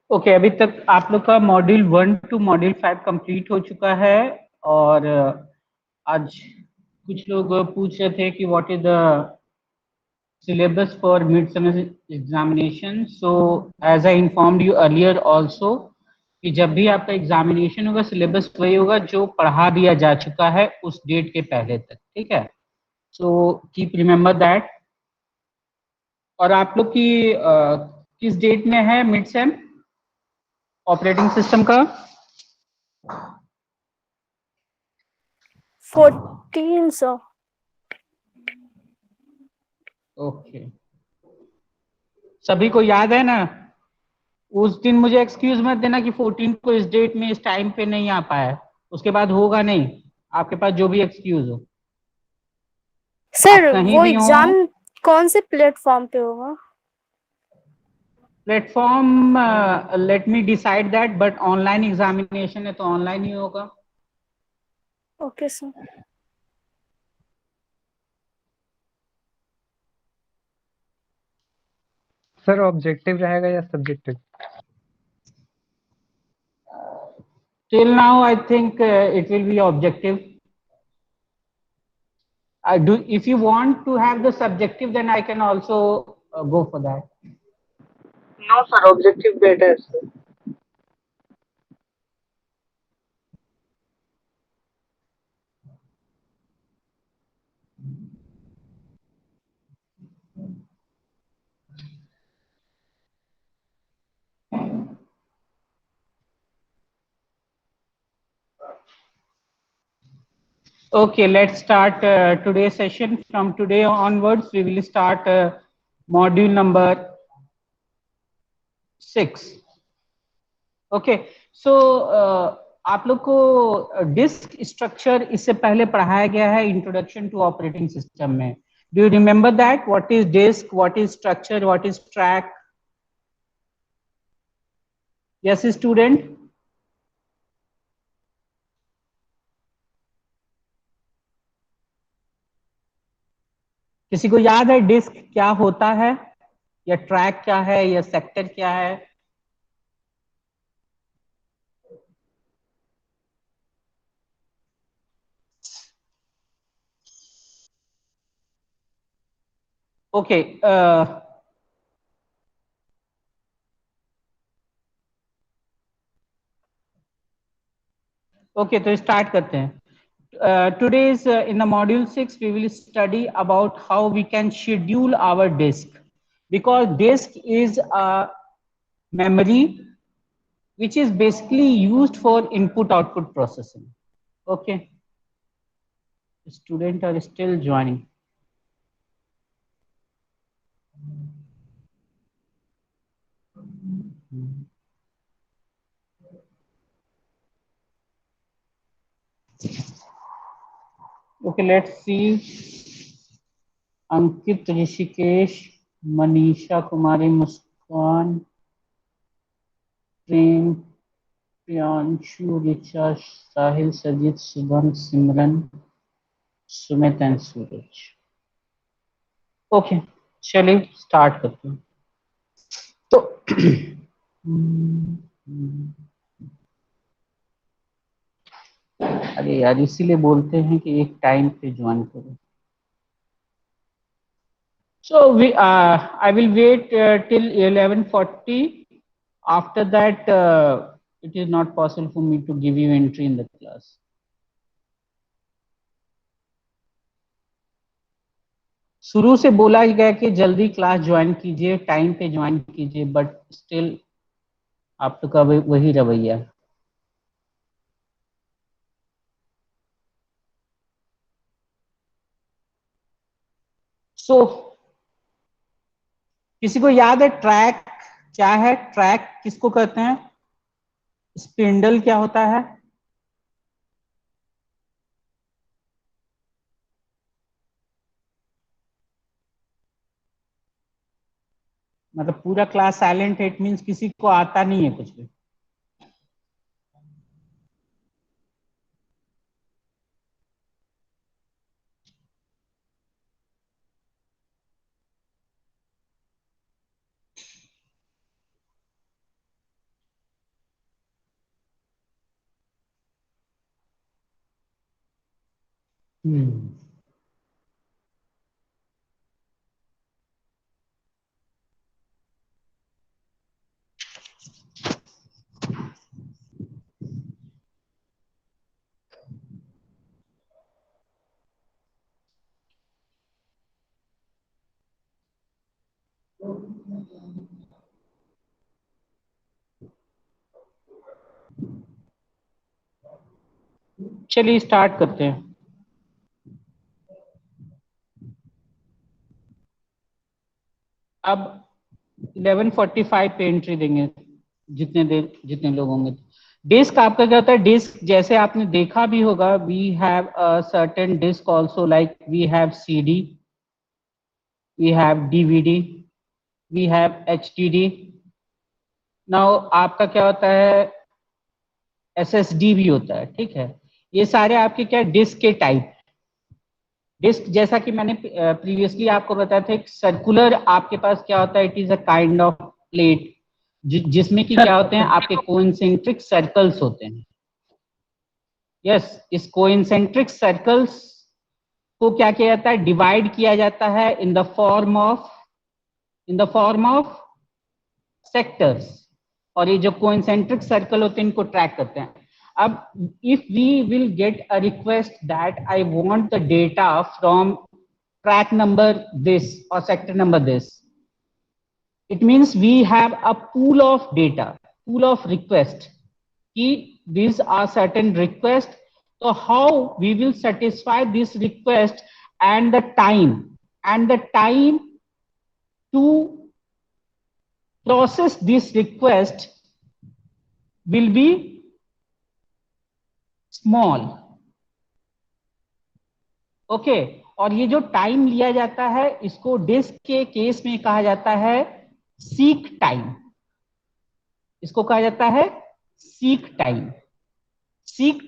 Okay अभी तक आप लोग का मॉड्यूल 1 टू मॉड्यूल 5 कंप्लीट हो चुका है और आज कुछ लोग पूछ रहे थे कि what is the syllabus for mid semester examination. So as I informed you earlier also कि जब भी आपका एग्जामिनेशन होगा सिलेबस वही होगा जो पढ़ा दिया जा चुका है उस डेट के पहले तक. ठीक है, सो कीप रिमेम्बर दैट. और आप लोग की किस डेट में है मिड सेम ऑपरेटिंग सिस्टम का? 14 सर. ओके सभी को याद है ना? उस दिन मुझे एक्सक्यूज मत देना कि 14 को इस डेट में इस टाइम पे नहीं आ पाया, उसके बाद होगा नहीं आपके पास जो भी एक्सक्यूज हो. सर कहीं वो भी हो, एग्जाम कौन से प्लेटफॉर्म पे होगा? Platform let me decide that, but online examination है तो ऑनलाइन ही होगा. Okay sir. सर ऑब्जेक्टिव रहेगा या subjective? Till now I think it will be objective. I do. If you want to have the subjective, then I can also go for that. No sir, objective better sir. Okay, let's start today's session. From today onwards, we will start module number 6. Okay, so आप लोग को disc structure इससे पहले पढ़ाया गया है introduction to operating system में. Do you remember that? What is disk, what is structure, what is track? Yes student? किसी को याद है डिस्क क्या होता है, या ट्रैक क्या है, या सेक्टर क्या है? ओके ओके तो स्टार्ट करते हैं. Today's in the module 6 we will study about how we can schedule our disk, because disk is a memory which is basically used for input output processing. Okay, students are still joining. Okay, let's see. Ankit, Rishikesh, Manisha Kumari, Muskan, Prem, Priyanshu, Richa, Sahil, Sajit, Shubham, Simran, Sumit and Suraj. Okay चलिए start करते हैं. तो अरे यार इसीलिए बोलते हैं कि एक टाइम पे ज्वाइन करो. So I will wait till 11:40. After that, it is not possible for me to give you entry in the class. शुरू से बोला ही गया कि जल्दी क्लास ज्वाइन कीजिए, टाइम पे ज्वाइन कीजिए, बट स्टिल आप तो का वही रवैया। सो किसी को याद है ट्रैक क्या है? ट्रैक किसको कहते हैं? स्पिंडल क्या होता है? मतलब पूरा क्लास साइलेंट है, इट मींस किसी को आता नहीं है कुछ भी। हम्म। चलिए स्टार्ट करते हैं। अब 11:45 पे एंट्री देंगे, जितने लोग होंगे। डिस्क आपका क्या होता है? डिस्क जैसे आपने देखा भी होगा, we have a certain disk also, like we have CD, we have DVD, we have HDD. Now आपका क्या होता है? एसएसडी भी होता है, ठीक है। ये सारे आपके क्या डिस्क के टाइप। डिस्क जैसा कि मैंने प्रीवियसली आपको बताया था, एक सर्कुलर आपके पास क्या होता है, it is a kind of plate जिसमें कि क्या होते हैं आपके कोइंसेंट्रिक सर्कल्स होते हैं। यस, इस कोइंसेंट्रिक सर्कल्स को क्या किया जाता है? डिवाइड किया जाता है इन द फॉर्म ऑफ सेक्टर्स। और ये जो कोइंसेंट्रिक सर्कल होते हैं इनको ट्रैक करते हैं। अब if we will get a request that I want the data from track number this और sector number this, it means we have a pool of request कि these are certain request. So how we will satisfy this request, and the time to process this request will be small. Okay और ये जो time लिया जाता है इसको disc के case में कहा जाता है सीक टाइम। इसको कहा जाता है सीक टाइम। सीक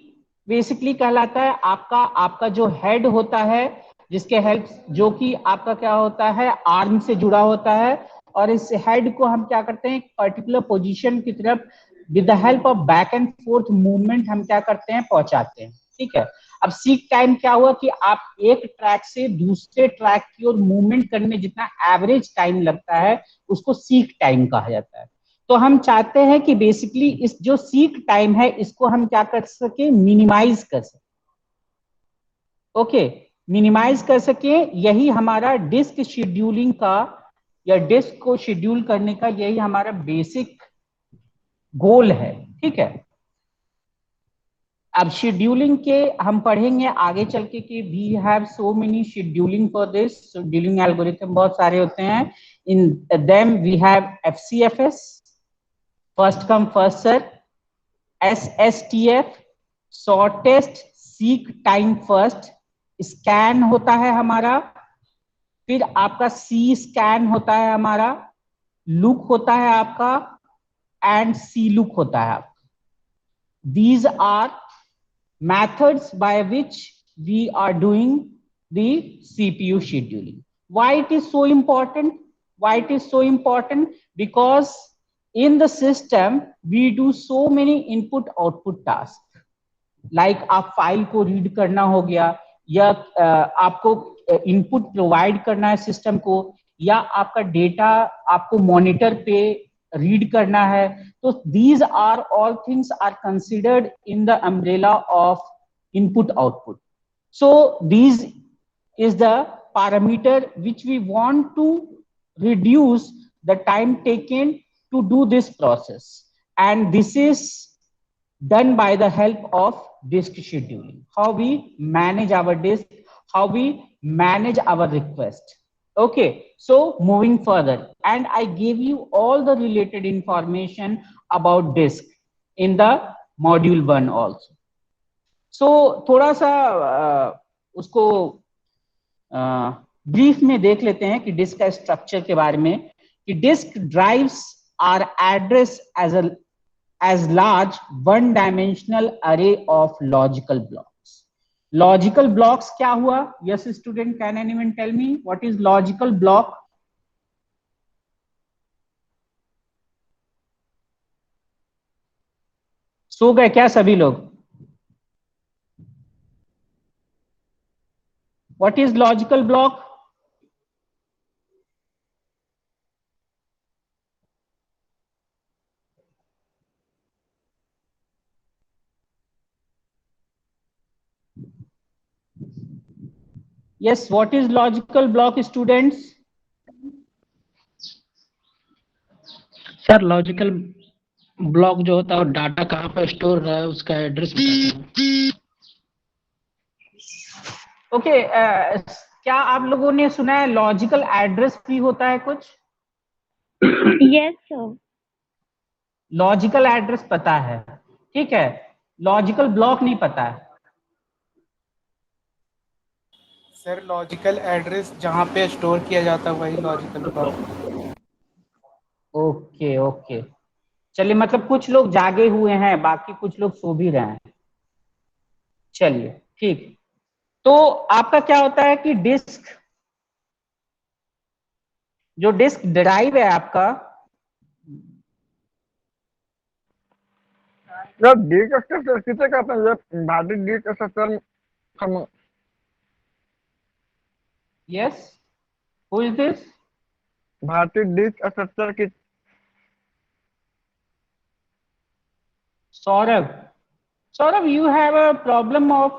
बेसिकली कहलाता है आपका आपका जो हेड होता है, जिसके हेल्प जो कि आपका क्या होता है, आर्म से जुड़ा होता है। और इस हेड को हम क्या करते हैं, एक पर्टिकुलर पोजीशन की तरफ with the help of back and fourth movement हम क्या करते हैं, पहुंचाते हैं। ठीक है। अब सीक टाइम क्या हुआ कि आप एक ट्रैक से दूसरे ट्रैक की ओर मूवमेंट करने में जितना एवरेज टाइम लगता है उसको सीक टाइम कहा जाता है। तो हम चाहते हैं कि बेसिकली इस जो सीक टाइम है इसको हम क्या कर सके, मिनिमाइज कर सके। ओके, मिनिमाइज कर सके, यही हमारा डिस्क शेड्यूलिंग का या डिस्क को शेड्यूल करने का यही हमारा बेसिक गोल है। ठीक है। अब शेड्यूलिंग के हम पढ़ेंगे आगे चल के कि we have so many scheduling for this. Scheduling algorithm बहुत सारे होते हैं। In them we have FCFS, first come first serve, SSTF, shortest seek time first, scan होता है हमारा, फिर आपका सी स्कैन होता है हमारा, लुक होता है आपका, एंड सी लुक होता है आपका। These are methods by which we are doing the CPU scheduling. Why it is so important? Why it is so important? Because in the system we do so many input output tasks. Like आप file को read करना हो गया, या आपको input provide करना है system को, या आपका डेटा आपको मॉनिटर पे रीड करना है। तो these are all things are considered in the umbrella of input output. So these is the parameter which we want to reduce the time taken to do this process, and this is done by the help of disk scheduling. How we manage our disk, how we manage our request. Okay, so moving further, and I gave you all the related information about disk in the module 1 also. So थोड़ा सा उसको brief में देख लेते हैं कि disc का structure के बारे में, कि disk drives are address as large one-dimensional array of logical blocks. Logical blocks क्या हुआ? Yes, student, can anyone tell me what is logical block? सो गए क्या सभी लोग? What is logical block? Yes, what is logical block, students? Sir logical block जो होता है data कहाँ पर स्टोर रहा है उसका एड्रेस बताता है। ओके, क्या आप लोगों ने सुना है लॉजिकल एड्रेस भी होता है कुछ? Yes sir. लॉजिकल एड्रेस पता है, ठीक है, लॉजिकल ब्लॉक नहीं पता है। सर लॉजिकल एड्रेस जहाँ पे स्टोर किया जाता है वही लॉजिकल ब्लॉक। ओके ओके, चलिए, मतलब कुछ लोग जागे हुए हैं, बाकी कुछ लोग सो भी रहे हैं। चलिए ठीक, तो आपका क्या होता है कि डिस्क, जो डिस्क ड्राइव है आपका, जब डिस्क स्ट्रक्चर किसे कहते हैं? जब भारतीय डिस्क स्ट्रक्चर हम यस, हु इज दिस? भारतीय डिस्क स्ट्रक्चर की Saurabh. Saurabh, you have a problem of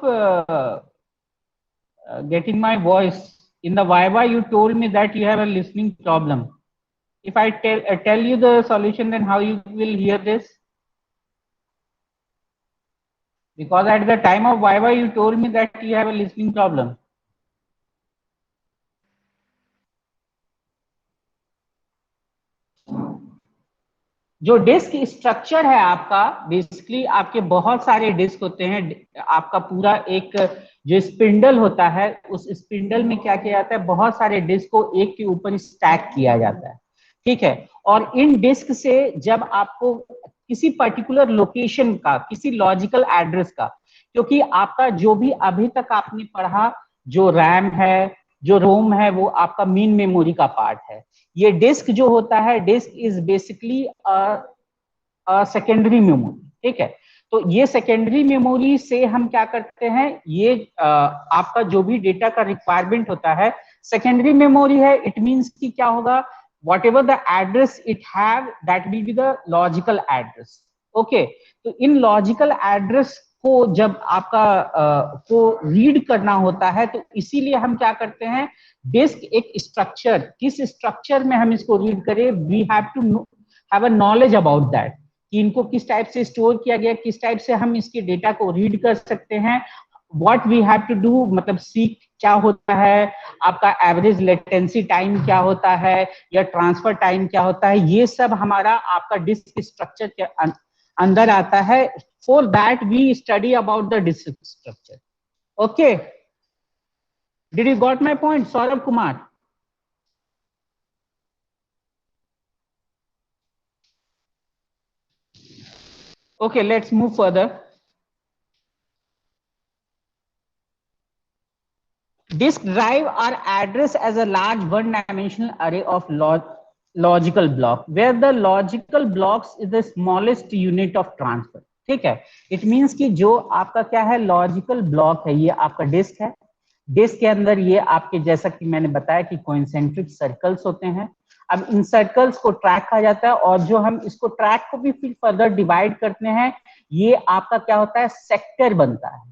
getting my voice. In the Viva, you told me that you have a listening problem. If I tell you the solution, then how you will hear this? Because at the time of Viva, you told me that you have a listening problem. जो disc structure है आपका, basically आपके बहुत सारे disc होते हैं। आपका पूरा एक जो स्पिंडल होता है, उस स्पिंडल में क्या किया जाता है, बहुत सारे डिस्क को एक के ऊपर स्टैक किया जाता है, ठीक है। और इन डिस्क से जब आपको किसी पर्टिकुलर लोकेशन का, किसी लॉजिकल एड्रेस का, क्योंकि आपका जो भी अभी तक आपने पढ़ा, जो रैम है, जो रोम है, वो आपका मेन मेमोरी का पार्ट है। ये डिस्क जो होता है, disk is basically secondary memory, ठीक है। तो ये सेकेंडरी मेमोरी से हम क्या करते हैं, ये आपका जो भी डेटा का रिक्वायरमेंट होता है, सेकेंडरी मेमोरी है, इट मींस कि क्या होगा, whatever the address it have, that will be the logical address. Okay, तो इन लॉजिकल एड्रेस को जब आपका को रीड करना होता है, तो इसीलिए हम क्या करते हैं, डिस्क एक स्ट्रक्चर, किस स्ट्रक्चर में हम इसको रीड करें, we have to have a knowledge about that, कि इनको किस टाइप से स्टोर किया गया, किस टाइप से हम इसके डेटा को रीड कर सकते हैं, what we have to do, मतलब सीक क्या होता है, आपका एवरेज लेटेंसी टाइम क्या होता है, या ट्रांसफर टाइम क्या होता है, ये सब हमारा आपका डिस्क स्ट्रक्चर के अंदर आता है। For that we study about the disk structure. Okay, did you got my point, Saurabh Kumar? Okay, let's move further. Disk drive are addressed as a large one-dimensional array of logical block, where the logical blocks is the smallest unit of transfer. ठीक है, it means कि जो आपका क्या है, logical block है, ये आपका डिस्क है। डिस्क के अंदर ये आपके, जैसा कि मैंने बताया कि कॉन्सेंट्रिक सर्कल्स होते हैं। अब इन सर्कल्स को ट्रैक कहा जाता है, और जो हम इसको ट्रैक को भी फिर फर्दर डिवाइड करते हैं, ये आपका क्या होता है, सेक्टर बनता है।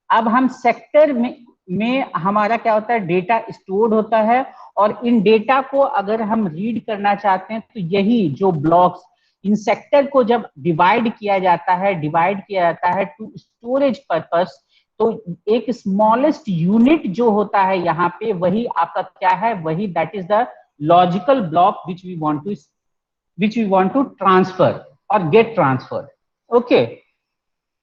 अब हम सेक्टर में में हमारा क्या होता है, डेटा स्टोर्ड होता है, और इन डेटा को अगर हम रीड करना चाहते हैं तो यही जो ब्लॉक्स, इन सेक्टर को जब डिवाइड किया जाता है टू स्टोरेज पर्पस, तो एक स्मॉलेस्ट यूनिट जो होता है यहाँ पे, वही आपका क्या है, वही that is the logical block which we want to transfer और get transfer. Okay,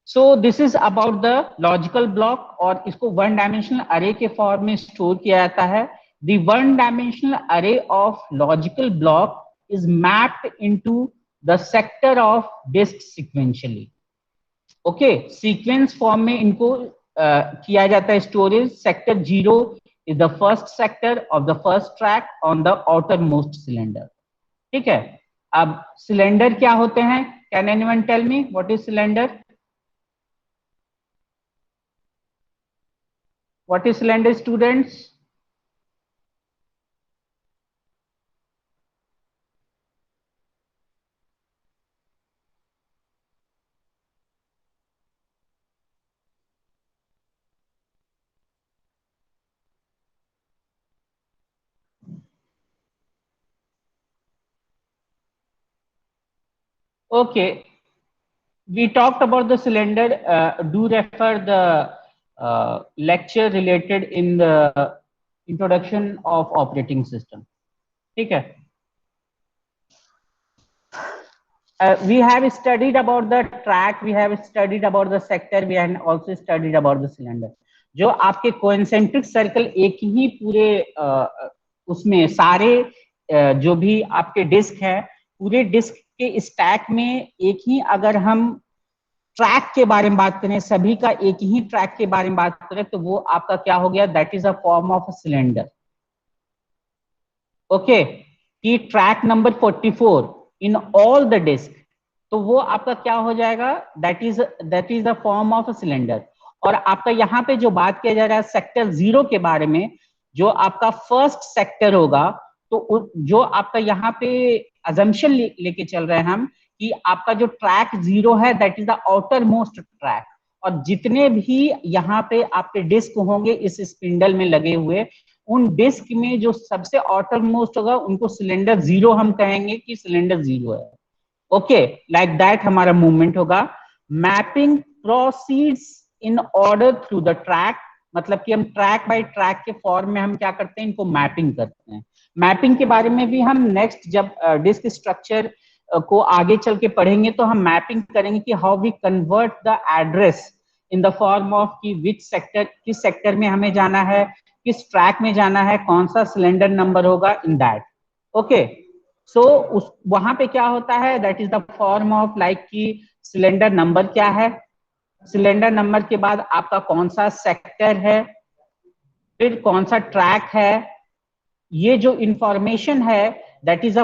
so this is about the logical block, और इसको वन डायमेंशनल अरे के फॉर्म में स्टोर किया जाता है। The one dimensional array of logical block is mapped into the sector of disk sequentially. Okay, sequence form में इनको किया जाता है स्टोरेज। Sector 0 is the first sector of the first track on the outer most cylinder. ठीक है, अब cylinder क्या होते हैं? Can anyone tell me what is cylinder? What is cylinder, students? Okay, we talked about the cylinder. Do refer the lecture related in the introduction of operating system. ठीक है, we have studied about the track, we have studied about the sector, we have also studied about the cylinder. जो आपके कोएंसेंट्रिक circle एक ही पूरे उसमें सारे जो भी आपके डिस्क है, पूरे डिस्क के स्टैक में एक ही, अगर हम ट्रैक के बारे में बात करें, सभी का एक ही ट्रैक के बारे में बात करें, तो वो आपका क्या हो गया, that is a form of a cylinder. Okay, कि track number 44 in all the disk, तो वो आपका क्या हो जाएगा, that is the form of a cylinder. और आपका यहाँ पे जो बात किया जा रहा है सेक्टर 0 के बारे में, जो आपका फर्स्ट सेक्टर होगा, तो जो आपका यहाँ पे अजम्पशन लेके चल रहे हैं हम कि आपका जो ट्रैक 0 है that is the outer most track, और जितने भी यहाँ पे आपके डिस्क होंगे इस स्पिंडल में लगे हुए, उन डिस्क में जो सबसे आउटर मोस्ट होगा उनको सिलेंडर 0 हम कहेंगे कि सिलेंडर 0 है। ओके, लाइक दैट हमारा मूवमेंट होगा। Mapping proceeds in order through the track, मतलब कि हम ट्रैक बाय ट्रैक के फॉर्म में हम क्या करते हैं, इनको मैपिंग करते हैं। मैपिंग के बारे में भी हम नेक्स्ट जब डिस्क स्ट्रक्चर को आगे चल के पढ़ेंगे तो हम मैपिंग करेंगे कि how we convert the address in the form of कि विच सेक्टर, किस सेक्टर में हमें जाना है, किस ट्रैक में जाना है, कौन सा सिलेंडर नंबर होगा इन दैट। ओके, सो उस वहां पे क्या होता है, that is the form of like कि सिलेंडर नंबर क्या है, सिलेंडर नंबर के बाद आपका कौन सा सेक्टर है, फिर कौन सा ट्रैक है, ये जो इंफॉर्मेशन है that is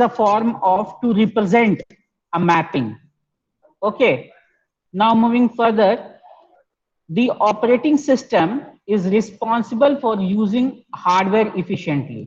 a form of to represent a mapping. Okay, now moving further, the operating system is responsible for using hardware efficiently.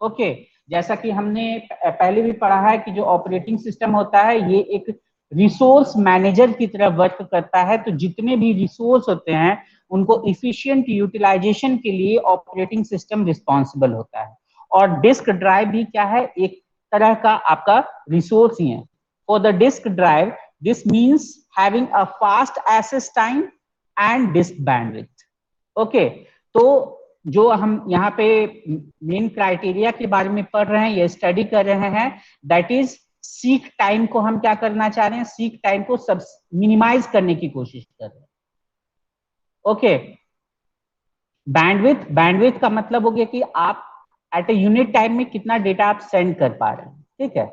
Okay, जैसा कि हमने पहले भी पढ़ा है कि जो ऑपरेटिंग सिस्टम होता है ये एक रिसोर्स मैनेजर की तरह वर्क करता है, तो जितने भी रिसोर्स होते हैं उनको इफिशिएंट यूटिलाइजेशन के लिए ऑपरेटिंग सिस्टम रिस्पॉन्सिबल होता है। और डिस्क ड्राइव भी क्या है, एक तरह का आपका रिसोर्स ही है। For the disk drive this means having a fast access time and disk bandwidth. Okay, तो जो हम यहाँ पे मेन क्राइटेरिया के बारे में पढ़ रहे हैं, ये स्टडी कर रहे हैं, दैट इज सीक टाइम को हम क्या करना चाह रहे हैं, सीक टाइम को सब मिनिमाइज करने की कोशिश कर रहे हैं। ओके, बैंडविड्थ, बैंडविड्थ का मतलब हो गया कि आप एट ए यूनिट टाइम में कितना डेटा आप सेंड कर पा रहे हैं। ठीक है,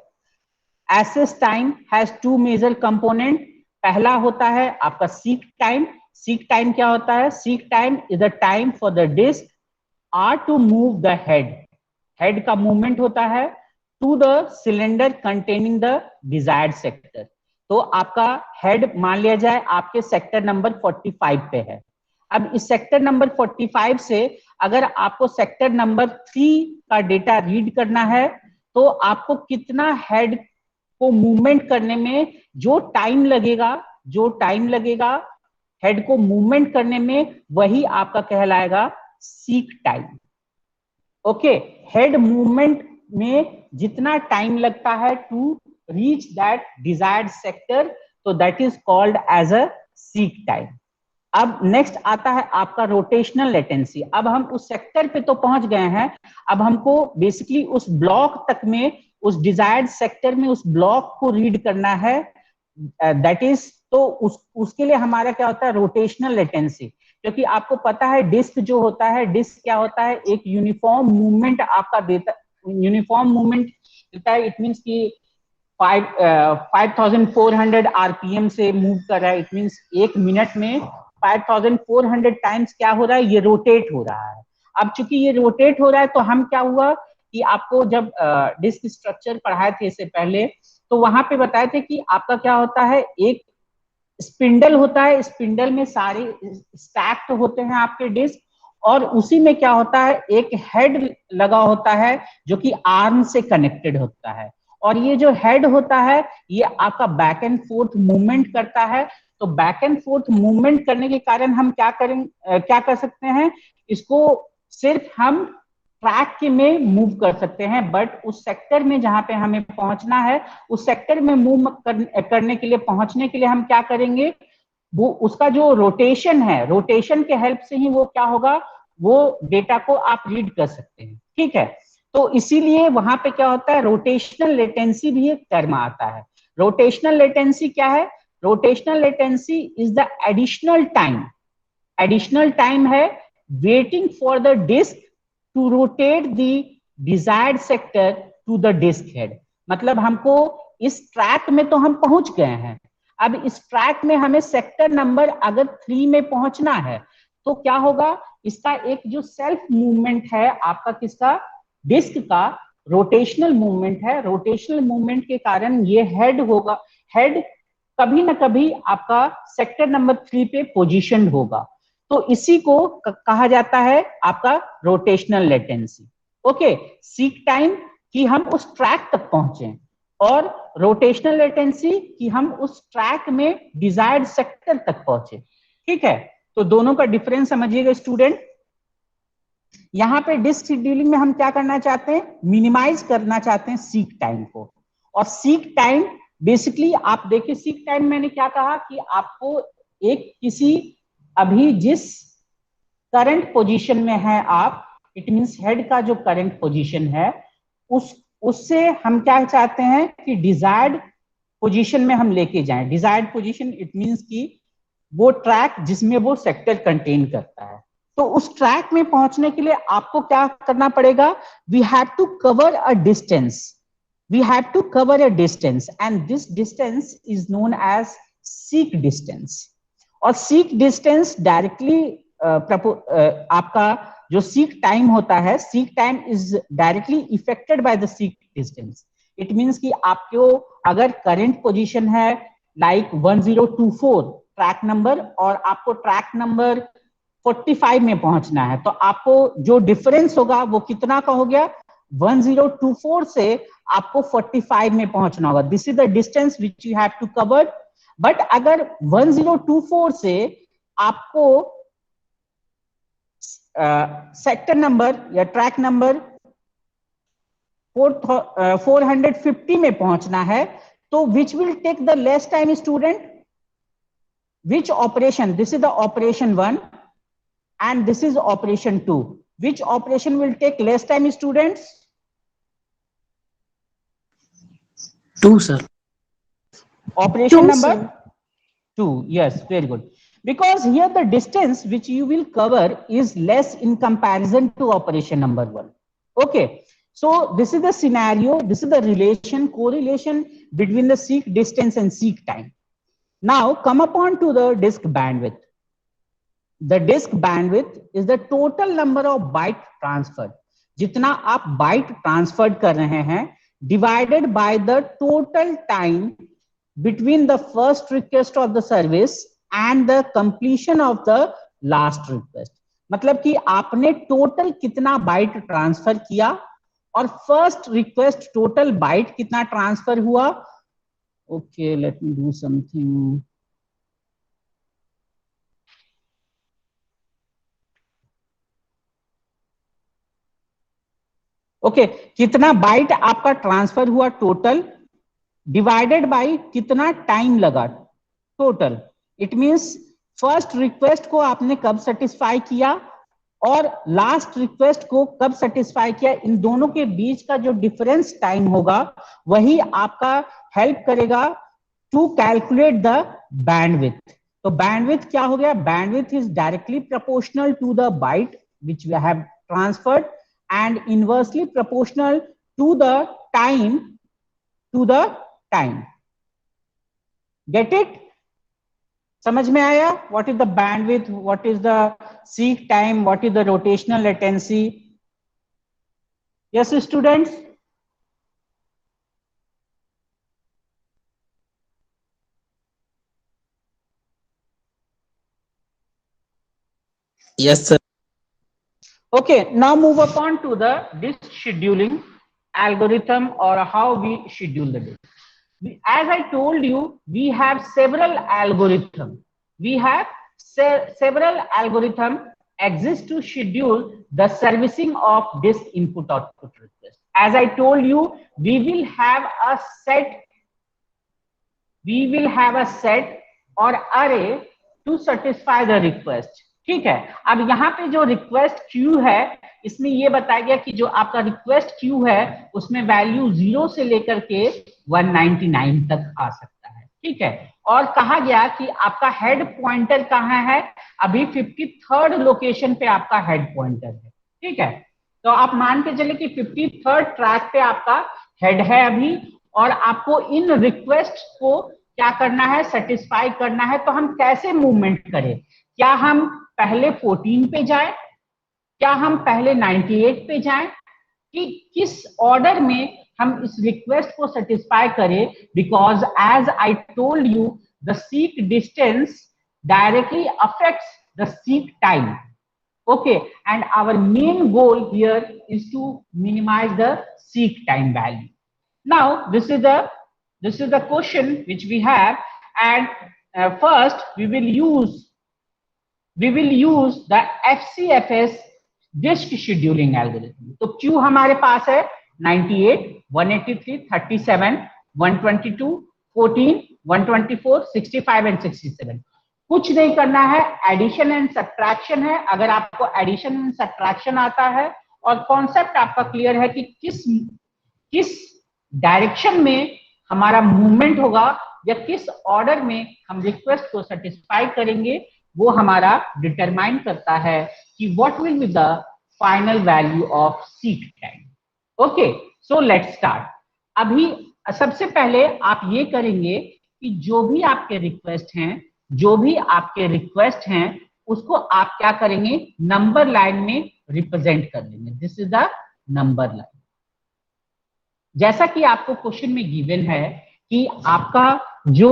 access time has two major component. पहला होता है आपका सीक टाइम। सीक टाइम क्या होता है, seek time is the time for the disk arm to move the head, head का मूवमेंट होता है to the cylinder containing the desired sector. तो आपका हेड मान लिया जाए आपके सेक्टर नंबर 45 पे है। अब इस सेक्टर नंबर 45 से अगर आपको सेक्टर नंबर 3 का डेटा रीड करना है, तो आपको कितना हेड को मूवमेंट करने में जो टाइम लगेगा हेड को मूवमेंट करने में, वही आपका कहलाएगा seek time. Okay, head movement में जितना टाइम लगता है to reach that desired sector, तो that is called as a seek time. अब नेक्स्ट आता है आपका रोटेशनल लेटेंसी। अब हम उस सेक्टर पे तो पहुंच गए हैं, अब हमको बेसिकली उस ब्लॉक तक में, उस डिजायर्ड सेक्टर में उस ब्लॉक को रीड करना है, दैट इज, तो उसके लिए हमारा क्या होता है, रोटेशनल लेटेंसी। क्योंकि आपको पता है डिस्क जो होता है, डिस्क क्या होता है, एक यूनिफॉर्म मूवमेंट आपका देता, यूनिफॉर्म मूवमेंट देता है। इट मीन्स कि 5400 आरपीएम से मूव कर रहा है। इट मीन्स एक मिनट में 5400 टाइम्स क्या हो रहा है, ये रोटेट हो रहा है। अब चूंकि ये रोटेट हो रहा है, तो हम क्या हुआ कि आपको जब डिस्क स्ट्रक्चर पढ़ाए थे इससे पहले, तो वहां पे बताए थे कि आपका क्या होता है, एक स्पिंडल होता है, स्पिंडल में सारे स्टैक्ड होते हैं आपके डिस्क, और उसी में क्या होता है, एक हेड लगा होता है जो कि आर्म से कनेक्टेड होता है। और ये जो हेड होता है, ये आपका बैक एंड फोर्थ मूवमेंट करता है। तो बैक एंड फोर्थ मूवमेंट करने के कारण हम क्या क्या कर सकते हैं, इसको सिर्फ हम ट्रैक के में मूव कर सकते हैं, बट उस सेक्टर में जहां पे हमें पहुंचना है, उस सेक्टर में मूव करने के लिए, पहुंचने के लिए हम क्या करेंगे, वो उसका जो रोटेशन है, रोटेशन के हेल्प से ही वो क्या होगा, वो डेटा को आप रीड कर सकते हैं। ठीक है, तो इसीलिए वहां पे क्या होता है, रोटेशनल लेटेंसी भी एक टर्म आता है। रोटेशनल लेटेंसी क्या है, rotational latency is the additional time है waiting for the disk to rotate the desired sector to the disk head. मतलब हमको इस ट्रैक में तो हम पहुंच गए हैं, अब इस ट्रैक में हमें सेक्टर नंबर अगर 3 में पहुंचना है, तो क्या होगा, इसका एक जो सेल्फ मूवमेंट है आपका, किसका, डिस्क का रोटेशनल मूवमेंट है। रोटेशनल मूवमेंट के कारण ये हेड होगा, हेड कभी ना कभी आपका सेक्टर नंबर 3 पे पोजीशन होगा। तो इसी को कहा जाता है आपका rotational latency. Okay, seek time कि हम उस ट्रैक तक पहुंचे, और रोटेशनल लेटेंसी कि हम उस ट्रैक में डिजायर्ड सेक्टर तक पहुंचे। ठीक है, तो दोनों का डिफरेंस समझिएगा स्टूडेंट। यहां पे डिस्क शेड्यूलिंग में हम क्या करना चाहते हैं, मिनिमाइज करना चाहते हैं सीक टाइम को। और सीक टाइम बेसिकली आप देखिए, सीक टाइम मैंने क्या कहा कि आपको एक किसी, अभी जिस करंट पोजीशन में है आप, इट मींस हेड का जो करंट पोजीशन है, उससे हम क्या चाहते हैं कि डिजायर्ड पोजीशन में हम लेके जाएं। डिजायर्ड पोजीशन इट मींस कि वो ट्रैक जिसमें वो सेक्टर कंटेन करता है। तो उस ट्रैक में पहुंचने के लिए आपको क्या करना पड़ेगा, we have to cover a distance, and this distance is known as seek distance. और सीक डिस्टेंस डायरेक्टली आपका जो सीक टाइम होता है, seek time is directly affected by the seek distance. It means कि आपको अगर करंट पोजीशन है like 1024 track number, और आपको ट्रैक नंबर 45 में पहुंचना है, तो आपको जो डिफरेंस होगा वो कितना का हो गया, 1024 से आपको 45 में पहुंचना होगा। This is the distance which you have to cover. But अगर 1024 से आपको सेक्टर नंबर या ट्रैक नंबर 450 में पहुंचना है, तो which will take the less time student, which operation, this is the operation 1 and this is operation 2, which operation will take less time students? 2 sir. Operation 2, number sir. 2, yes, very good, because here the distance which you will cover is less in comparison to operation number 1. Okay, so this is the scenario, this is the correlation between the seek distance and seek time. Now come upon to the disk bandwidth. The disk bandwidth is the total number of byte transferred. जितना आप byte transferred कर रहे हैं divided by the total time between the first request of the service and the completion of the last request. मतलब कि आपने total कितना byte transfer किया और फर्स्ट रिक्वेस्ट टोटल बाइट कितना ट्रांसफर हुआ. Okay, let me do something. Okay, कितना bite आपका ट्रांसफर हुआ टोटल, डिवाइडेड बाय कितना टाइम लगा total. It means first request को आपने कब सेटिस्फाई किया और लास्ट रिक्वेस्ट को कब सेटिस्फाई किया, इन दोनों के बीच का जो डिफरेंस टाइम होगा वही आपका हेल्प करेगा टू कैलकुलेट द बैंडविड्थ। तो बैंडविड्थ क्या हो गया, bandwidth is directly proportional to the byte which we have transferred and inversely proportional to the time, get it, समझ में आया? What is the bandwidth, what is the seek time, what is the rotational latency? Yes students? Yes, sir. Okay, now move upon to the disk scheduling algorithm or how we schedule the disk. As I told you, we have several algorithms. We have several algorithms exist to schedule the servicing of disk input output request. As I told you, we will have a set or array to satisfy the request. ठीक है, अब यहाँ पे जो request Q है इसमें ये बताया गया कि जो आपका रिक्वेस्ट क्यू है उसमें वैल्यू 0 से लेकर के 199 तक आ सकता है। ठीक है, और कहा गया कि आपका हेड पॉइंटर कहाँ है, अभी 53rd लोकेशन पे आपका हेड पॉइंटर है। ठीक है, तो आप मान के चले कि 53rd ट्रैक पे आपका हेड है अभी, और आपको इन रिक्वेस्ट को क्या करना है, सेटिस्फाई करना है। तो हम कैसे मूवमेंट करें, क्या हम पहले 14 पे जाएं, क्या हम पहले 98 पे जाएं, कि किस ऑर्डर में हम इस रिक्वेस्ट को सेटिस्फाई करें? Because as I told you the seek distance directly affects the seek time. Okay, and our main goal here is to minimize the seek time value. Now this is the question which we have, and first we will use the FCFS disk scheduling algorithm. तो Q हमारे पास है 98, 183, 37, 122, 14, 124, 65 and 67. कुछ नहीं करना है, addition and subtraction है। अगर आपको एडिशन एंड सब्ट्रैक्शन आता है और कॉन्सेप्ट आपका क्लियर है कि किस डायरेक्शन में हमारा मूवमेंट होगा या किस ऑर्डर में हम रिक्वेस्ट को सेटिस्फाई करेंगे, वो हमारा डिटरमाइन करता है कि what will be the final value of seek time. Okay, so let's start. अभी सबसे पहले आप ये करेंगे कि जो भी आपके रिक्वेस्ट हैं उसको आप क्या करेंगे, नंबर लाइन में रिप्रेजेंट कर लेंगे. This is the number line. जैसा कि आपको क्वेश्चन में गिवन है कि आपका जो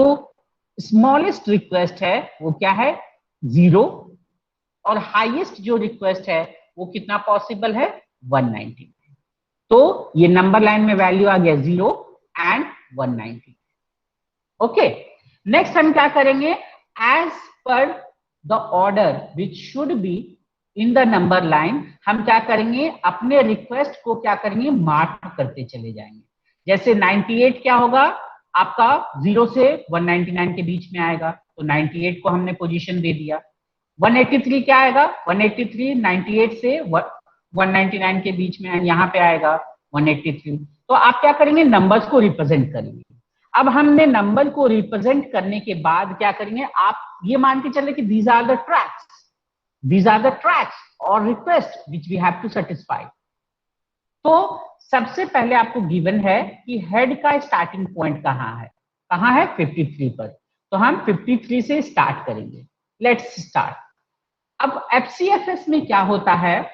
स्मॉलेस्ट रिक्वेस्ट है वो क्या है, 0, और हाईएस्ट जो रिक्वेस्ट है वो कितना पॉसिबल है, 190. तो ये नंबर लाइन में वैल्यू आ गया 0 एंड 190. ओके, नेक्स्ट हम क्या करेंगे, as per the order which should be in the number line, हम क्या करेंगे, अपने रिक्वेस्ट को क्या करेंगे, मार्क करते चले जाएंगे. जैसे 98 क्या होगा आपका, 0 से 199 के बीच में आएगा, तो 98 को हमने पोजीशन दे दिया. 183 क्या आएगा, 183 98 से 199 के बीच में यहाँ पे आएगा 183. तो आप क्या करेंगे, नंबर्स को रिप्रेजेंट करेंगे. अब हमने नंबर को रिप्रेजेंट करने के बाद क्या करेंगे, आप ये मान के चले कि these are the tracks और request which we have to satisfy. तो सबसे पहले आपको गिवन है कि हेड का स्टार्टिंग पॉइंट कहाँ है 53 पर. तो हम 53 से स्टार्ट करेंगे. Let's start. अब FCFS में क्या होता है,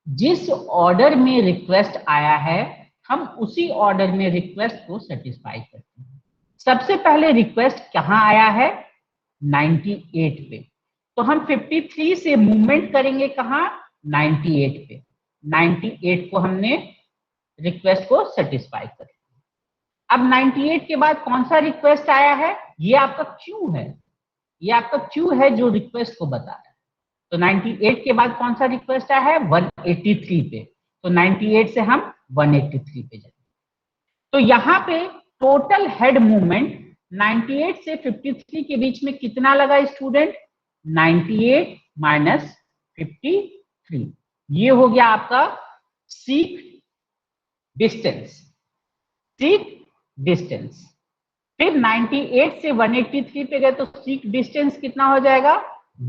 जिस ऑर्डर में रिक्वेस्ट आया है हम उसी ऑर्डर में रिक्वेस्ट को सेटिस्फाई करते हैं. सबसे पहले रिक्वेस्ट कहाँ आया है, 98 पे. तो हम 53 से मूवमेंट करेंगे कहाँ, 98 पे. 98 को हमने रिक्वेस्ट को सेटिस्फाई कर दिया. अब 98 के बाद कौन सा रिक्वेस्ट आया है, ये आपका क्यू है जो रिक्वेस्ट को बता रहा है. तो 98 के बाद कौन सा रिक्वेस्ट आया है, 183 पे. तो 98 से हम 183 पे जाएंगे। तो यहाँ पे टोटल हेड मूवमेंट 98 से 53 के बीच में कितना लगा स्टूडेंट? 98 माइनस 53, ये हो गया आपका सीक डिस्टेंस। Seek distance. फिर 98 से 183 पे गए तो सीक डिस्टेंस कितना हो जाएगा?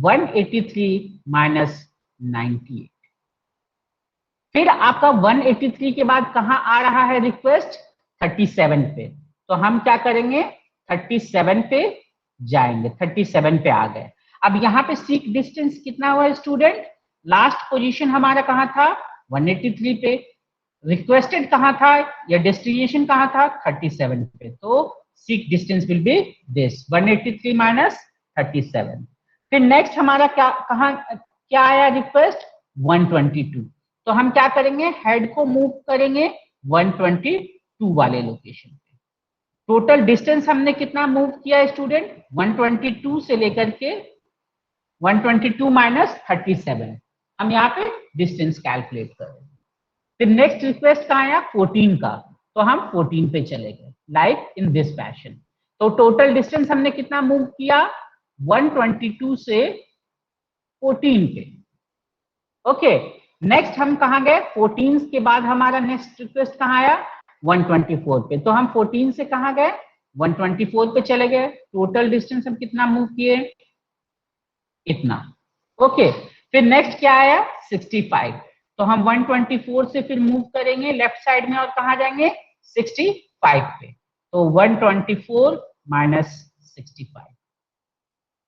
183 माइनस 98। फिर आपका 183 के बाद कहां आ रहा है रिक्वेस्ट? 37 पे। तो हम क्या करेंगे? 37 पे जाएंगे। 37 पे आ गए। अब यहाँ पे सीक डिस्टेंस कितना हुआ स्टूडेंट? लास्ट पोजीशन हमारा कहाँ था? 183 पे। रिक्वेस्टेड कहाँ था या डेस्टिनेशन कहाँ था? 37 पे। तो seek distance will be this 183 minus 37। फिर नेक्स्ट हमारा क्या आया रिक्वेस्ट? 122। तो हम क्या करेंगे? हेड को मूव करेंगे 122 वाले लोकेशन पे। टोटल डिस्टेंस हमने कितना मूव किया स्टूडेंट? 122 से लेकर के 122 माइनस 37, हम यहाँ पे डिस्टेंस कैलकुलेट करेंगे। फिर नेक्स्ट रिक्वेस्ट कहाँ आया? 14 का। तो हम 14 पे चले गए लाइक इन दिस फैशन। तो टोटल डिस्टेंस हमने कितना मूव किया? 122 से 14 पे। ओके, नेक्स्ट हम कहाँ गए? 14 के बाद हमारा नेक्स्ट रिक्वेस्ट कहाँ आया? 124 पे। तो हम 14 से कहाँ गए? 124 पे चले गए। टोटल डिस्टेंस हम कितना मूव किए? इतना। ओके, फिर नेक्स्ट क्या आया? 65। तो हम 124 से फिर मूव करेंगे लेफ्ट साइड में और कहाँ जाएंगे? 65 पे। तो 124 माइनस 65।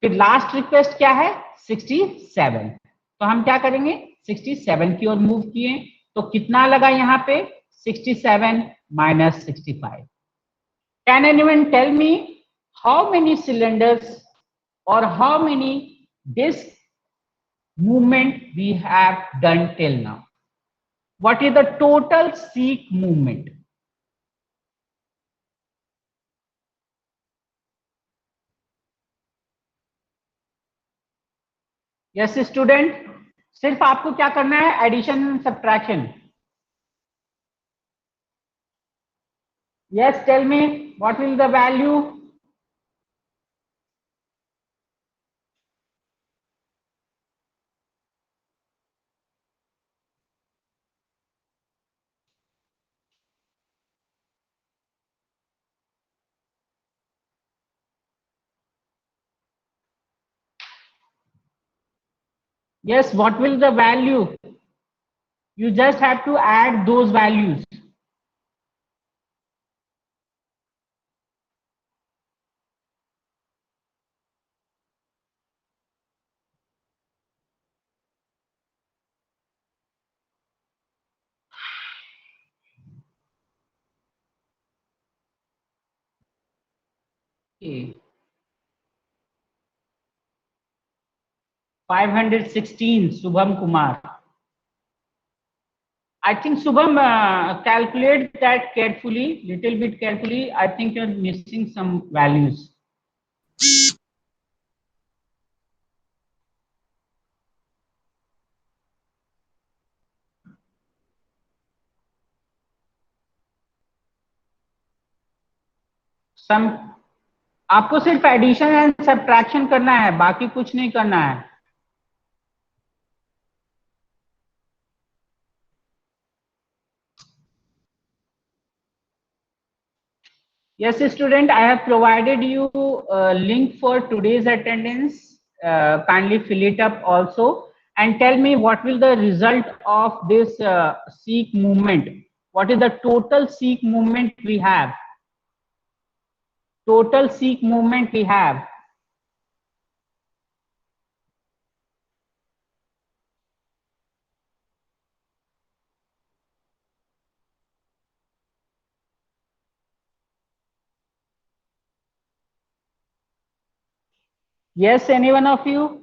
फिर लास्ट रिक्वेस्ट क्या है? 67। तो हम क्या करेंगे? 67 की ओर मूव किए। तो कितना लगा यहाँ पे? 67 minus 65। Can anyone tell me how many cylinders और how many disk movement we have done till now? What is the total seek movement? Yes student, सिर्फ आपको क्या करना है? Addition subtraction. Yes, tell me what will the value? Yes, what will the value? You just have to add those values. Okay. 516 Subham Kumar. I think Subham, calculate that carefully, little bit carefully. I think you're missing some values. Some, आपको सिर्फ addition and subtraction करना है, बाकी कुछ नहीं करना है। Yes, student, I have provided you a link for today's attendance. Kindly fill it up also and tell me what will the result of this seek movement. What is the total seek movement we have? Total seek movement we have. Yes, any one of you?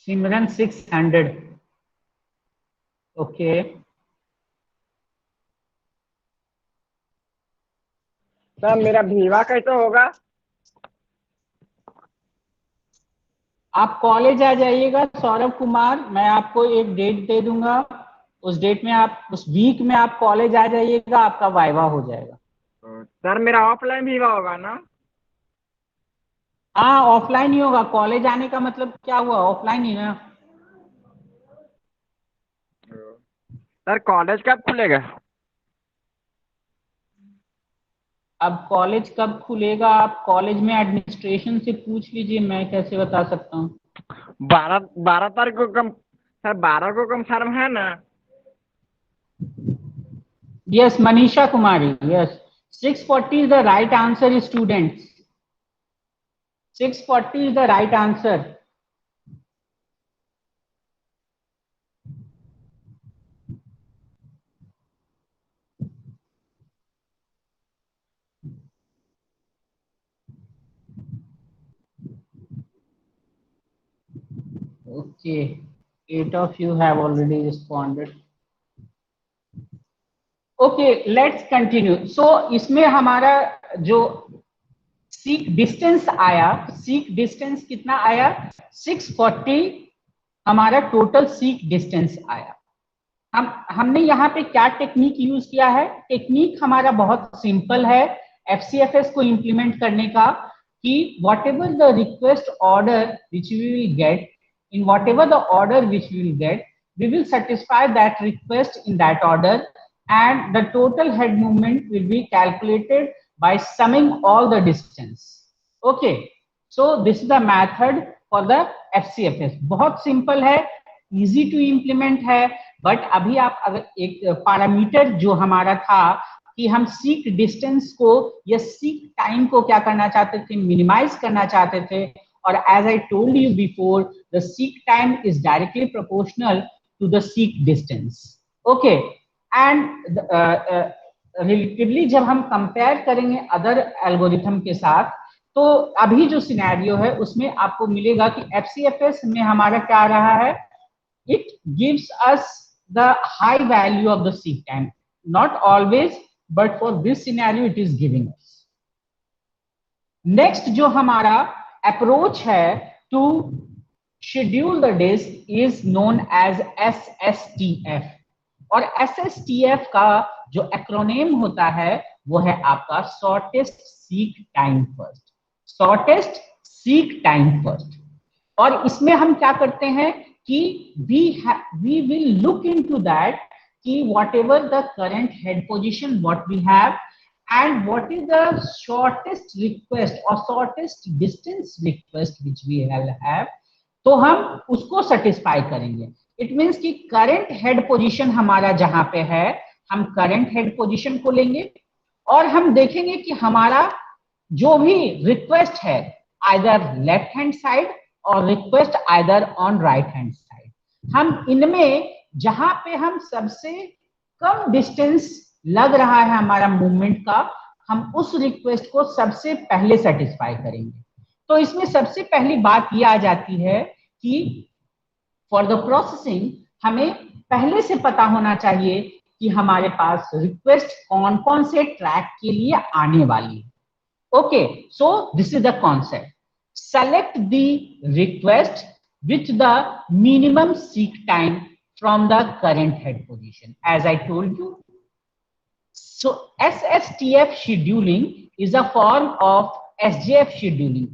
Simran 600। Okay, sir मेरा भीवा कैसे होगा? आप college आ जाइएगा सौरभ कुमार, मैं आपको एक date दे दूंगा, उस डेट में आप, उस वीक में आप कॉलेज आ जाइएगा, आपका वाइवा हो जाएगा। सर मेरा ऑफलाइन भीवा होगा ना? हाँ, ऑफलाइन ही होगा। कॉलेज आने का मतलब क्या हुआ, ऑफलाइन ही ना। सर कॉलेज कब खुलेगा? अब कॉलेज कब खुलेगा, आप कॉलेज में एडमिनिस्ट्रेशन से पूछ लीजिए, मैं कैसे बता सकता हूँ। 12 तारीख को कम, सर 12 को कंफर्म है ना? Yes Manisha Kumari, yes 640 is the right answer students, 640 is the right answer। Okay, 8 of you have already responded। Okay, let's continue। So इसमें हमारा जो सीक डिस्टेंस आया, सीक डिस्टेंस कितना आया, 640 हमारा टोटल सीक डिस्टेंस आया। हमने यहाँ पे क्या टेक्निक यूज किया है, टेक्निक हमारा बहुत सिंपल है एफसीएफएस को इंप्लीमेंट करने का, कि whatever the request order which we will get, in whatever the order which we will get, we will satisfy that request in that order, and the total head movement will be calculated by summing all the distance। Okay, so this is the method for the FCFS। बहुत simple है, easy to implement है, but अभी आप अगर एक parameter जो हमारा था कि हम सीक डिस्टेंस को या सीक टाइम को क्या करना चाहते थे, मिनिमाइज करना चाहते थे, और as I told you before, the seek time is directly proportional to the seek distance। Okay, and relatively जब हम कंपेयर करेंगे अदर एल्गोरिथम के साथ, तो अभी जो सिनेरियो है उसमें आपको मिलेगा कि एफसीएफएस में हमारा क्या रहा है, it gives us the high value of the seek time, not always, but for this scenario it is giving us। Next जो हमारा अप्रोच है to schedule the days is known as SSTF, और SSTF का जो acronym होता है वो है आपका shortest seek time first, shortest seek time first. और इसमें हम क्या करते हैं कि we will look into that कि whatever the current head position what we have and what is the shortest request or shortest distance request which we have, तो हम उसको सेटिस्फाई करेंगे। इट मींस कि करंट हेड पोजीशन हमारा जहां पे है, हम करंट हेड पोजीशन को लेंगे और हम देखेंगे कि हमारा जो भी रिक्वेस्ट है आइदर लेफ्ट हैंड साइड और request either on right hand side, हम इनमें जहां पे हम सबसे कम डिस्टेंस लग रहा है हमारा मूवमेंट का, हम उस रिक्वेस्ट को सबसे पहले सेटिस्फाई करेंगे। तो इसमें सबसे पहली बात यह आ जाती है कि फॉर द प्रोसेसिंग हमें पहले से पता होना चाहिए कि हमारे पास रिक्वेस्ट कौन कौन से ट्रैक के लिए आने वाली है। Okay, so this is the concept, select the request with the minimum seek time from the current head position as I told you. So SSTF scheduling is a form of SJF scheduling।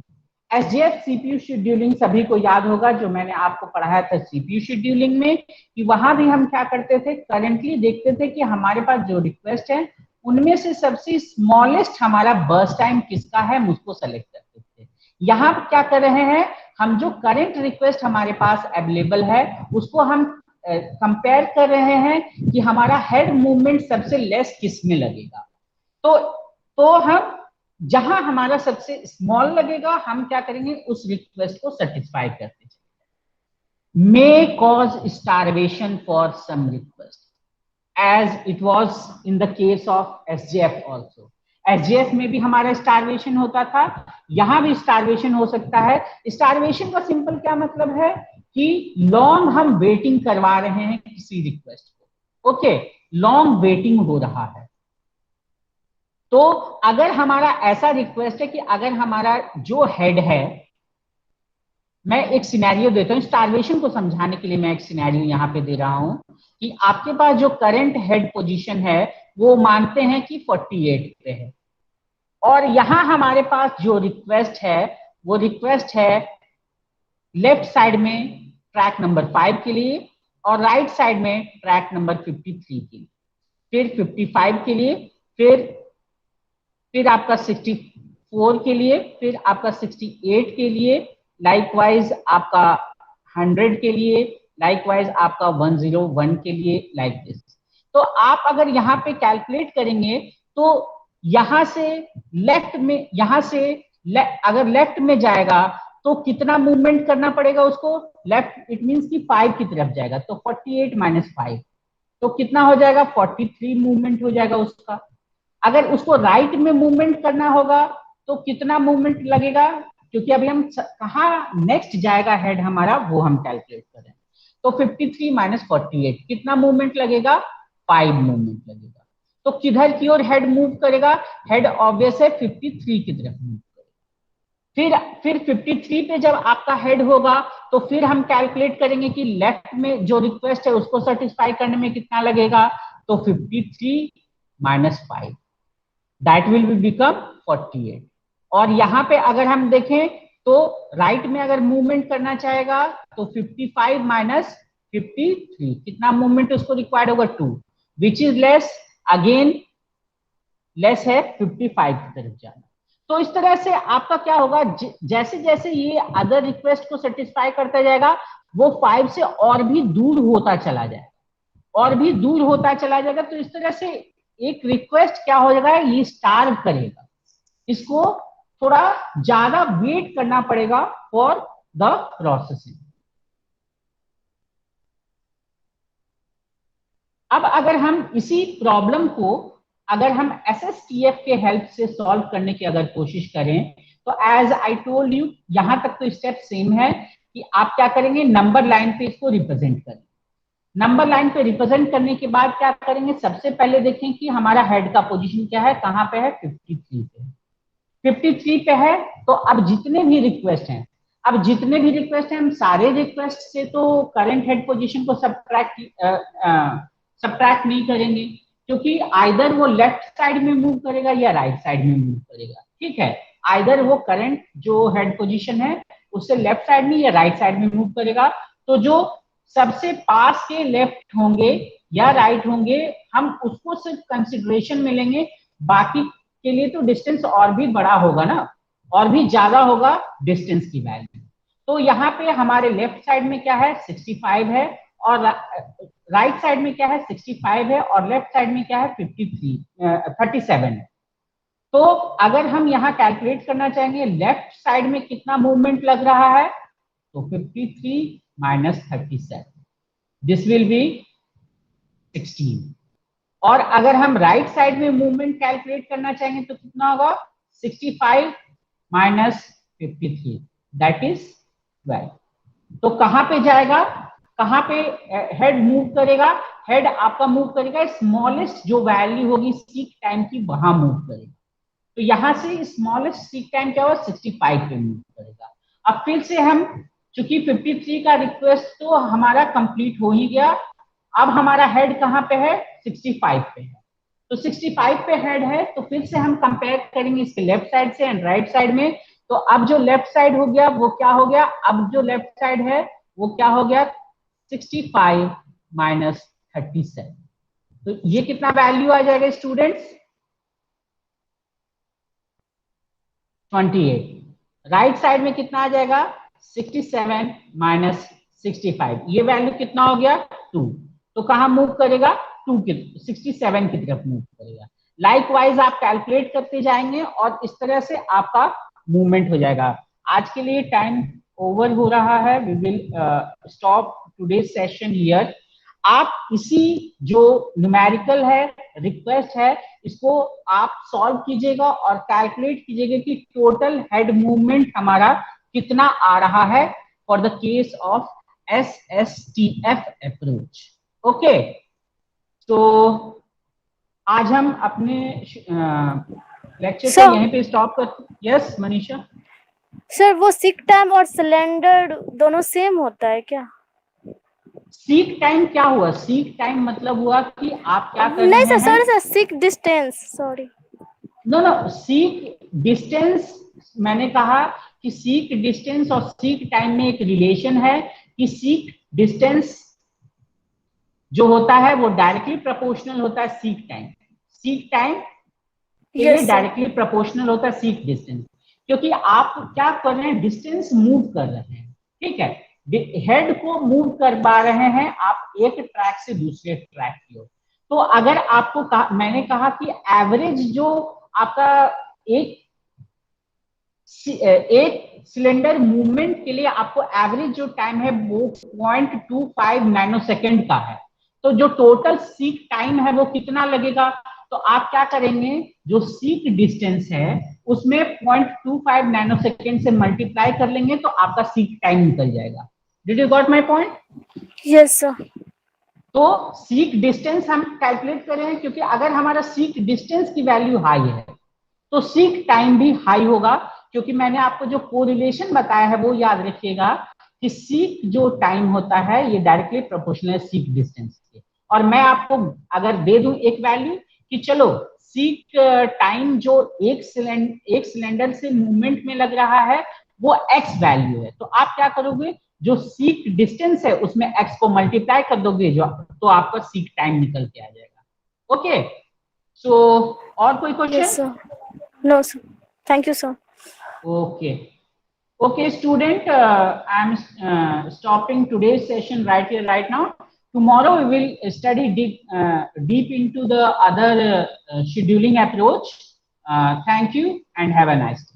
SJF CPU scheduling सभी को याद होगा, जो मैंने आपको पढ़ाया था CPU scheduling में, कि वहां भी हम क्या करते थे, करेंटली देखते थे कि हमारे पास जो रिक्वेस्ट है उनमें से सबसे स्मॉलेस्ट हमारा बर्स्ट टाइम किसका है, मुझको सेलेक्ट करते थे। यहाँ क्या कर रहे हैं, हम जो करंट रिक्वेस्ट हमारे पास अवेलेबल है उसको हम कंपेयर कर रहे हैं कि हमारा हेड मूवमेंट सबसे लेस किस में लगेगा। तो हम जहां हमारा सबसे स्मॉल लगेगा हम क्या करेंगे, उस रिक्वेस्ट को सेटिस्फाई करते चलेंगे। May cause starvation for some request as it was in the case of SJF also. SJF में भी हमारा स्टारवेशन होता था, यहां भी स्टारवेशन हो सकता है। स्टारवेशन का सिंपल क्या मतलब है कि लॉन्ग हम वेटिंग करवा रहे हैं किसी रिक्वेस्ट को, ओके, लॉन्ग वेटिंग हो रहा है। तो अगर हमारा ऐसा रिक्वेस्ट है कि अगर हमारा जो हेड है, मैं एक सिनेरियो देता हूं स्टारवेशन को समझाने के लिए, मैं एक सिनेरियो यहां पे दे रहा हूं कि आपके पास जो करंट हेड पोजीशन है वो मानते हैं कि 48 पे है, और यहां हमारे पास जो रिक्वेस्ट है वो रिक्वेस्ट है लेफ्ट साइड में ट्रैक नंबर 5 के लिए और राइट साइड में ट्रैक नंबर 53 के लिए, फिर 55 के लिए, फिर आपका 64 के लिए, फिर आपका 68 के लिए, लाइकवाइज आपका 100 के लिए, लाइकवाइज आपका 101 के लिए, लाइक दिस। तो आप अगर यहाँ पे कैलकुलेट करेंगे तो यहां से लेफ्ट में, यहां से अगर लेफ्ट में जाएगा तो कितना मूवमेंट करना पड़ेगा उसको, लेफ्ट इट मींस कि 5 की तरफ जाएगा, तो 48 माइनस 5 तो कितना हो जाएगा, 43 मूवमेंट हो जाएगा उसका। अगर उसको राइट में मूवमेंट करना होगा तो कितना मूवमेंट लगेगा, क्योंकि अभी हम कहाँ नेक्स्ट जाएगा हेड हमारा वो हम कैलकुलेट करें। तो 53 माइनस 48 कितना मूवमेंट लगेगा, 5 मूवमेंट लगेगा। तो किधर की ओर हेड मूव करेगा, हेड ऑब्वियस है 53 की तरफ मूव करेगा। फिर 53 पे जब आपका हेड होगा तो फिर हम कैलकुलेट करेंगे कि लेफ्ट में जो रिक्वेस्ट है उसको सेटिस्फाई करने में कितना लगेगा, तो 53 minus 5 that will be become 48। और यहाँ पे अगर हम देखें तो राइट में अगर मूवमेंट करना चाहेगा तो 55 माइनस 53 कितना मूवमेंट उसको रिक्वायर्ड होगा, 2, which is less, again less है 55 की तरफ जाना। तो इस तरह से आपका क्या होगा, जैसे जैसे ये अदर रिक्वेस्ट को सेटिस्फाई करता जाएगा वो 5 से और भी दूर होता चला जाएगा, और भी दूर होता चला जाएगा। तो इस तरह से एक रिक्वेस्ट क्या हो जाएगा, ये स्टार्व करेगा, इसको थोड़ा ज्यादा वेट करना पड़ेगा फॉर द प्रोसेसिंग। अब अगर हम इसी प्रॉब्लम को अगर हम SSTF के हेल्प से सॉल्व करने की अगर कोशिश करें तो एज आई टोल्ड यू यहां तक तो स्टेप सेम है कि आप क्या करेंगे, नंबर लाइन पे इसको रिप्रेजेंट करें। नंबर लाइन पे रिप्रेजेंट करने के बाद क्या करेंगे, सबसे पहले देखें कि हमारा हेड का पोजीशन क्या है, कहां पे है, 53 पे है। 53 पे है तो अब जितने भी रिक्वेस्ट हैं, हम सारे रिक्वेस्ट से तो करंट हेड पोजीशन को सब्ट्रैक्ट नहीं करेंगे, क्योंकि आइदर वो लेफ्ट साइड में मूव करेगा या राइट साइड में मूव करेगा, ठीक है। आइदर वो करंट जो हेड पोजीशन है उससे लेफ्ट साइड में या राइट साइड में मूव करेगा। तो जो सबसे पास के लेफ्ट होंगे या राइट होंगे हम उसको सिर्फ कंसिडरेशन में लेंगे, बाकी के लिए तो डिस्टेंस और भी बड़ा होगा ना, और भी ज्यादा होगा डिस्टेंस की वैल्यू। तो यहाँ पे हमारे लेफ्ट साइड में क्या है, 65 है, और राइट साइड में क्या है, 65 है, और लेफ्ट साइड में क्या है, 37 है। तो अगर हम यहाँ कैलकुलेट करना चाहेंगे लेफ्ट साइड में कितना मूवमेंट लग रहा है, तो 53 माइनस 37 दिस विल बी 16। और अगर हम राइट साइड में मूवमेंट कैलकुलेट करना चाहेंगे तो कितना होगा, 65 माइनस 53 दैट इज 12। तो कहां पे जाएगा, कहां पे हेड मूव करेगा, हेड आपका मूव करेगा स्मॉलेस्ट जो वैल्यू होगी सीक टाइम की वहां मूव करेगा। तो यहां से स्मॉलेस्ट सीक टाइम क्या होगा, 65 पे मूव करेगा। अब फिर से हम चूंकि 53 का रिक्वेस्ट तो हमारा कंप्लीट हो ही गया, अब हमारा हेड कहां पे है, 65 पे है। तो 65 पे हेड है तो फिर से हम कंपेयर करेंगे इसके लेफ्ट साइड से एंड राइट साइड में। तो अब जो लेफ्ट साइड हो गया वो क्या हो गया, अब जो लेफ्ट साइड है वो क्या हो गया, 65 माइनस 37। तो ये कितना वैल्यू आ जाएगा स्टूडेंट्स, 28। राइट साइड में कितना आ जाएगा, 67 माइनस 65, ये वैल्यू कितना हो गया, 2। तो कहां मूव करेगा, 67 की तरफ मूव करेगा। लाइकवाइज आप कैलकुलेट करते जाएंगे और इस तरह से आपका मूवमेंट हो जाएगा। आज के लिए टाइम ओवर हो रहा है, we will stop today session here. आप इसी जो न्यूमेरिकल है, रिक्वेस्ट है, इसको आप सॉल्व कीजिएगा और कैलकुलेट कीजिएगा कि टोटल हेड मूवमेंट हमारा कितना आ रहा है for the case of SSTF approach. Okay, तो आज हम अपने लेक्चर को यहीं पे स्टॉप करते। यस मनीषा। सर वो सीक टाइम और सिलेंडर दोनों सेम होता है क्या? सीक टाइम क्या हुआ? सीक टाइम मतलब हुआ कि आप क्या कर नहीं रहे सर, हैं। Sir seek distance, sorry. No, seek distance, मैंने कहा कि सीक डिस्टेंस और सीक टाइम में एक रिलेशन है कि सीक डिस्टेंस जो होता है वो डायरेक्टली प्रोपोर्शनल होता है सीक टाइम। सीक टाइम के लिए डायरेक्टली प्रोपोर्शनल होता है सीक डिस्टेंस, क्योंकि आप क्या कर रहे हैं, डिस्टेंस मूव कर रहे हैं, ठीक है, हेड को मूव कर पा रहे हैं आप एक ट्रैक से दूसरे ट्रैक की ओर। तो अगर आपको मैंने कहा कि एवरेज जो आपका एक सिलेंडर मूवमेंट के लिए आपको एवरेज जो टाइम है वो 0.25 नैनोसेकंड का है। तो जो टोटल सीक टाइम है वो कितना लगेगा? तो आप क्या करेंगे, जो सीक डिस्टेंस है उसमें 0.25 नैनोसेकंड से मल्टीप्लाई कर लेंगे तो आपका सीक टाइम निकल जाएगा। Did you got my point? Yes sir. तो सीक डिस्टेंस हम कैलकुलेट कर रहे हैं, क्योंकि अगर हमारा सीक डिस्टेंस की वैल्यू हाई है तो सीक टाइम भी हाई होगा, क्योंकि मैंने आपको जो कोरिलेशन बताया है वो याद रखिएगा कि सीक जो टाइम होता है ये डायरेक्टली प्रोपोर्शनल है सीक डिस्टेंस के। और मैं आपको अगर दे दूं एक वैल्यू कि चलो सीक टाइम जो एक सिलेंडर से मूवमेंट में लग रहा है वो एक्स वैल्यू है, तो आप क्या करोगे, जो सीक डिस्टेंस है उसमें एक्स को मल्टीप्लाई कर दोगे जो, तो आपका सीक टाइम निकल के आ जाएगा। ओके, सो और कोई question? Yes sir. No sir, thank you sir. Okay, student, I'm stopping today's session right here, right now. Tomorrow we will study deep into the other scheduling approach. Thank you and have a nice day.